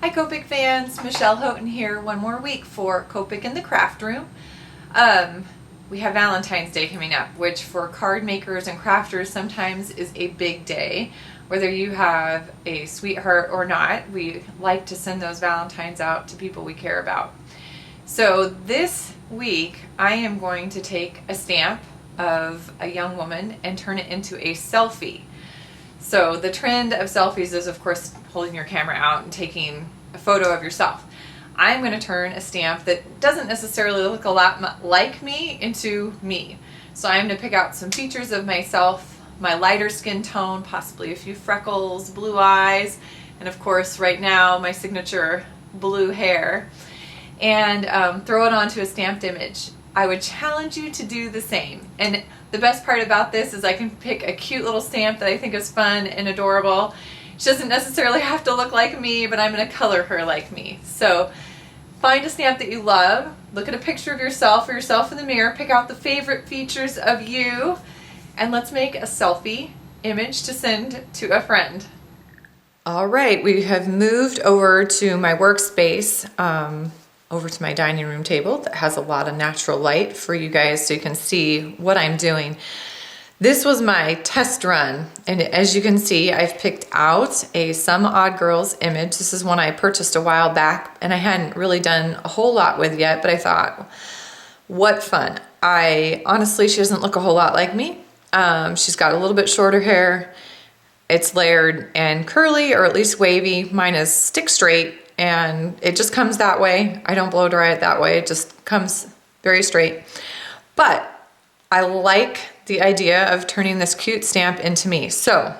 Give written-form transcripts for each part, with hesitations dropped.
Hi Copic fans, Michelle Houghton here one more week for Copic in the Craft Room. We have Valentine's Day coming up, which for card makers and crafters sometimes is a big day. Whether you have a sweetheart or not, we like to send those Valentines out to people we care about. So this week I am going to take a stamp of a young woman and turn it into a selfie. So the trend of selfies is, of course, holding your camera out and taking a photo of yourself. I'm going to turn a stamp that doesn't necessarily look a lot like me into me. So I'm going to pick out some features of myself, my lighter skin tone, possibly a few freckles, blue eyes, and of course right now my signature blue hair, and throw it onto a stamped image. I would challenge you to do the same. And the best part about this is I can pick a cute little stamp that I think is fun and adorable. She doesn't necessarily have to look like me, but I'm going to color her like me. So find a stamp that you love, look at a picture of yourself or yourself in the mirror, pick out the favorite features of you, and let's make a selfie image to send to a friend. All right, we have moved over to my workspace, over to my dining room table that has a lot of natural light for you guys so you can see what I'm doing. This was my test run, and as you can see, I've picked out a Some Odd Girls image. This is one I purchased a while back and I hadn't really done a whole lot with yet, but I thought, what fun. Honestly, she doesn't look a whole lot like me. She's got a little bit shorter hair. It's layered and curly, or at least wavy. Mine is stick straight, and it just comes that way. I don't blow dry it that way. It just comes very straight. But I like the idea of turning this cute stamp into me. So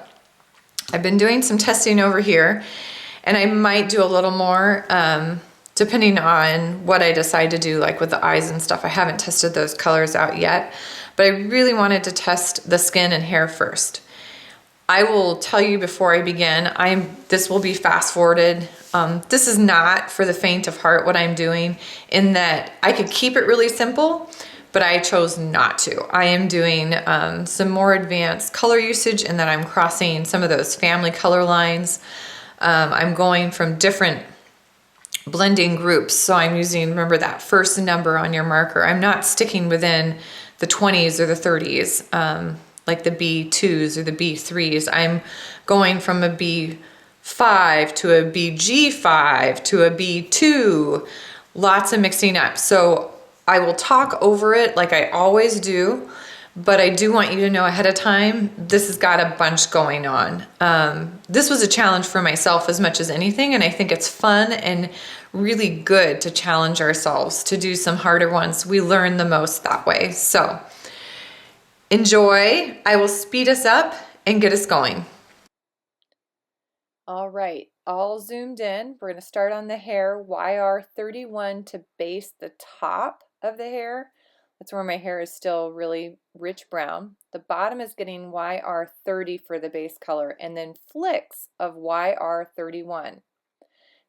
I've been doing some testing over here, and I might do a little more depending on what I decide to do, like with the eyes and stuff. I haven't tested those colors out yet, but I really wanted to test the skin and hair first. I will tell you before I begin, this will be fast forwarded. This is not for the faint of heart what I'm doing, in that I could keep it really simple, but I chose not to. I am doing some more advanced color usage, in that I'm crossing some of those family color lines. I'm going from different blending groups. So I'm using, remember that first number on your marker. I'm not sticking within the 20s or the 30s. Like the B2s or the B3s. I'm going from a B5 to a BG5 to a B2, lots of mixing up. So I will talk over it like I always do, but I do want you to know ahead of time, this has got a bunch going on. This was a challenge for myself as much as anything, and I think it's fun and really good to challenge ourselves to do some harder ones. We learn the most that way. So enjoy. I will speed us up and get us going. All right, all zoomed in. We're going to start on the hair, YR31 to base the top of the hair. That's where my hair is still really rich brown. The bottom is getting YR30 for the base color, and then flicks of YR31.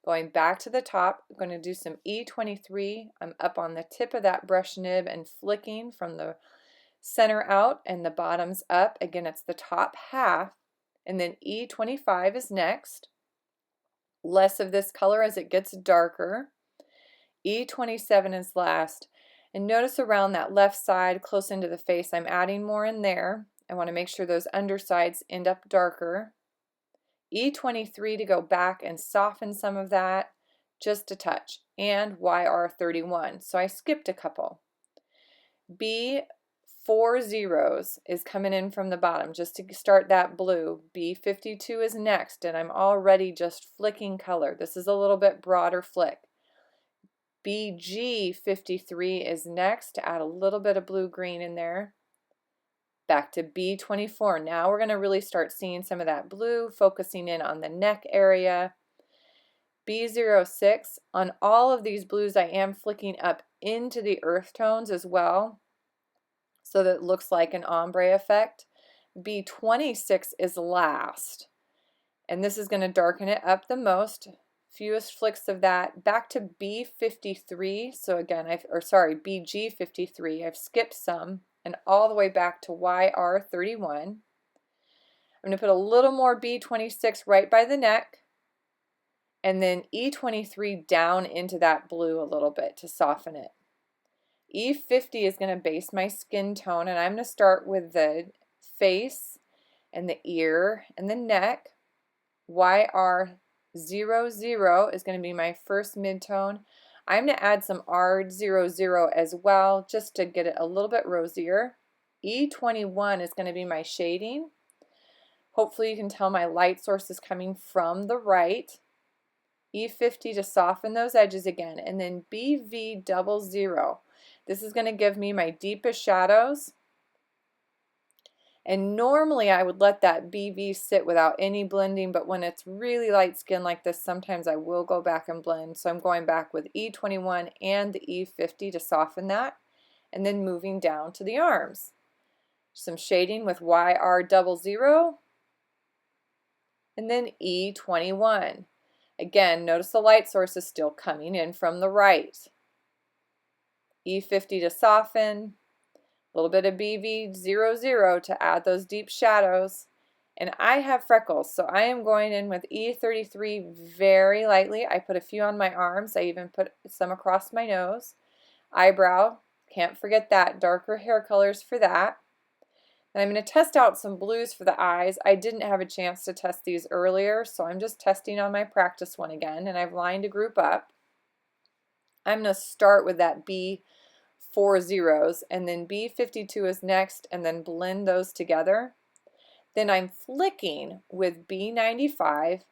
Going back to the top, I'm going to do some E23. I'm up on the tip of that brush nib and flicking from the center out and the bottoms up. Again, it's the top half, and then E25 is next. Less of this color as it gets darker. E27 is last. And notice around that left side close into the face, I'm adding more in there. I want to make sure those undersides end up darker. E23 to go back and soften some of that just a touch, and YR31. So I skipped a couple. B4 zeros is coming in from the bottom just to start that blue. B52 is next, and I'm already just flicking color. This is a little bit broader flick. BG53 is next to add a little bit of blue-green in there. Back to B24. Now we're going to really start seeing some of that blue, focusing in on the neck area. B06. On all of these blues, I am flicking up into the earth tones as well, so that it looks like an ombre effect. B26 is last, and this is going to darken it up the most. Fewest flicks of that. Back to B53. So again, BG53. I've skipped some, and all the way back to YR31. I'm going to put a little more B26 right by the neck, and then E23 down into that blue a little bit to soften it. E50 is going to base my skin tone, and I'm going to start with the face and the ear and the neck. YR00 is going to be my first midtone. I'm going to add some R00 as well, just to get it a little bit rosier. E21 is going to be my shading. Hopefully you can tell my light source is coming from the right. E50 to soften those edges again, and then BV00. This is going to give me my deepest shadows. And normally I would let that BV sit without any blending, but when it's really light skin like this, sometimes I will go back and blend. So I'm going back with E21 and the E50 to soften that, and then moving down to the arms. Some shading with YR00, and then E21. Again, notice the light source is still coming in from the right. E50 to soften. A little bit of BV00 to add those deep shadows. And I have freckles, so I am going in with E33 very lightly. I put a few on my arms. I even put some across my nose. Eyebrow, can't forget that. Darker hair colors for that. And I'm going to test out some blues for the eyes. I didn't have a chance to test these earlier, so I'm just testing on my practice one again, and I've lined a group up. I'm going to start with that B40s, and then B52 is next, and then blend those together. Then I'm flicking with B95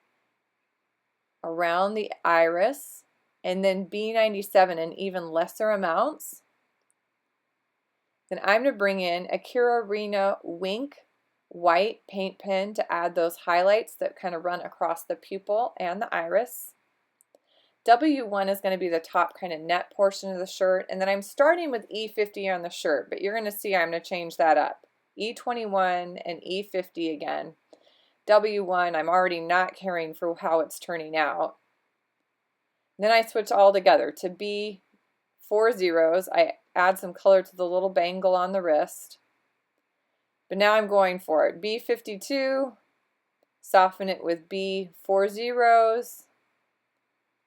around the iris, and then B97 in even lesser amounts. Then I'm going to bring in a Kira Wink white paint pen to add those highlights that kind of run across the pupil and the iris. W1 is going to be the top kind of net portion of the shirt, and then I'm starting with E50 on the shirt, but you're going to see I'm going to change that up. E21 and E50 again. W1 I'm already not caring for how it's turning out. Then I switch all together to B40s. I add some color to the little bangle on the wrist. But now I'm going for it. B52, soften it with B40s,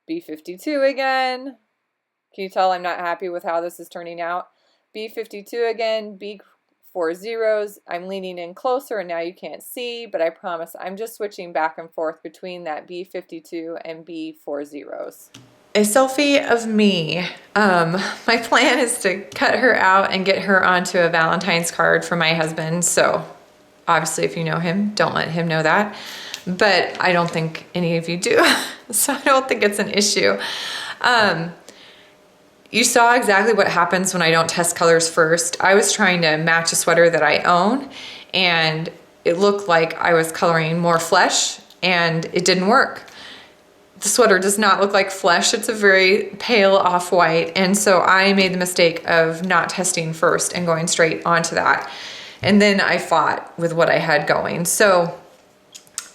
B52 again. Can you tell I'm not happy with how this is turning out? B52 again, B40s. I'm leaning in closer and now you can't see, but I promise I'm just switching back and forth between that B52 and B40s. A selfie of me. My plan is to cut her out and get her onto a Valentine's card for my husband. So obviously if you know him, don't let him know that. But I don't think any of you do. So I don't think it's an issue. You saw exactly what happens when I don't test colors first. I was trying to match a sweater that I own, and it looked like I was coloring more flesh, and it didn't work. The sweater does not look like flesh. It's a very pale off-white, and so I made the mistake of not testing first and going straight onto that. And then I fought with what I had going. So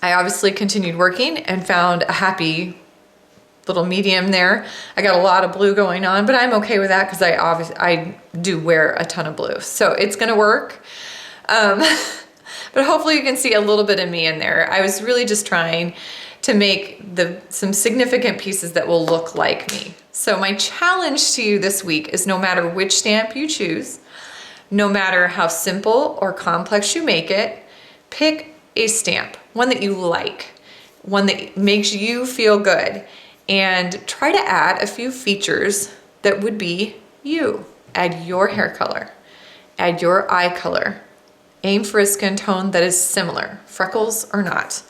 I obviously continued working and found a happy little medium there. I got a lot of blue going on, but I'm okay with that because I do wear a ton of blue. So it's gonna work. But hopefully you can see a little bit of me in there. I was really just trying to make some significant pieces that will look like me. So my challenge to you this week is, no matter which stamp you choose, no matter how simple or complex you make it, pick a stamp, one that you like, one that makes you feel good, and try to add a few features that would be you. Add your hair color, add your eye color, aim for a skin tone that is similar, freckles or not.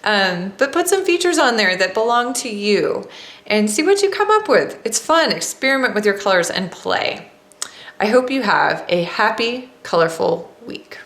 But put some features on there that belong to you and see what you come up with. It's fun. Experiment with your colors and play. I hope you have a happy, colorful week.